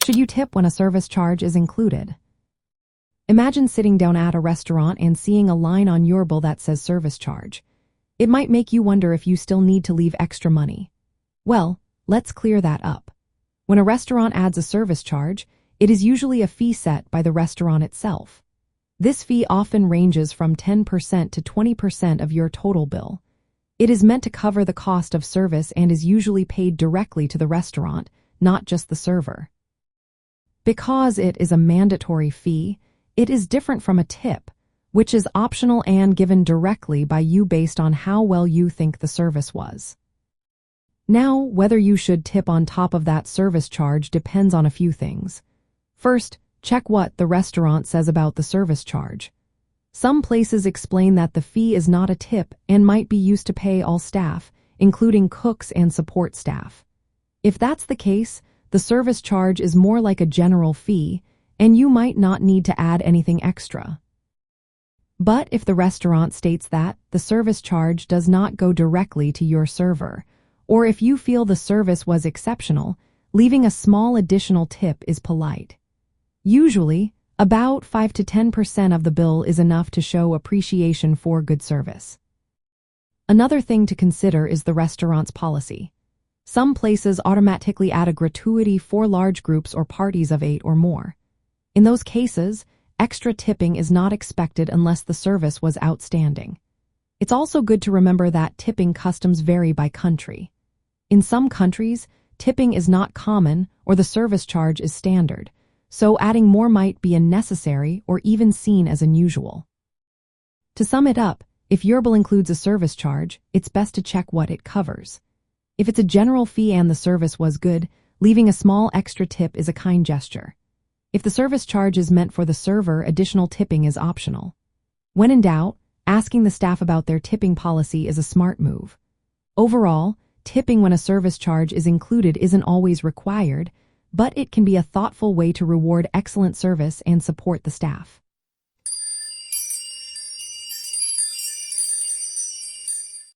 Should you tip when a service charge is included? Imagine sitting down at a restaurant and seeing a line on your bill that says service charge. It might make you wonder if you still need to leave extra money. Well, let's clear that up. When a restaurant adds a service charge, it is usually a fee set by the restaurant itself. This fee often ranges from 10% to 20% of your total bill. It is meant to cover the cost of service and is usually paid directly to the restaurant, not just the server. Because it is a mandatory fee, it is different from a tip, which is optional and given directly by you based on how well you think the service was. Now, whether you should tip on top of that service charge depends on a few things. First, check what the restaurant says about the service charge. Some places explain that the fee is not a tip and might be used to pay all staff, including cooks and support staff. If that's the case, the service charge is more like a general fee, and you might not need to add anything extra. But if the restaurant states that the service charge does not go directly to your server, or if you feel the service was exceptional, leaving a small additional tip is polite. Usually, about 5 to 10% of the bill is enough to show appreciation for good service. Another thing to consider is the restaurant's policy. Some places automatically add a gratuity for large groups or parties of 8 or more. In those cases, extra tipping is not expected unless the service was outstanding. It's also good to remember that tipping customs vary by country. In some countries, tipping is not common or the service charge is standard, so adding more might be unnecessary or even seen as unusual. To sum it up, if your bill includes a service charge, it's best to check what it covers. If it's a general fee and the service was good, leaving a small extra tip is a kind gesture. If the service charge is meant for the server, additional tipping is optional. When in doubt, asking the staff about their tipping policy is a smart move. Overall, tipping when a service charge is included isn't always required, but it can be a thoughtful way to reward excellent service and support the staff.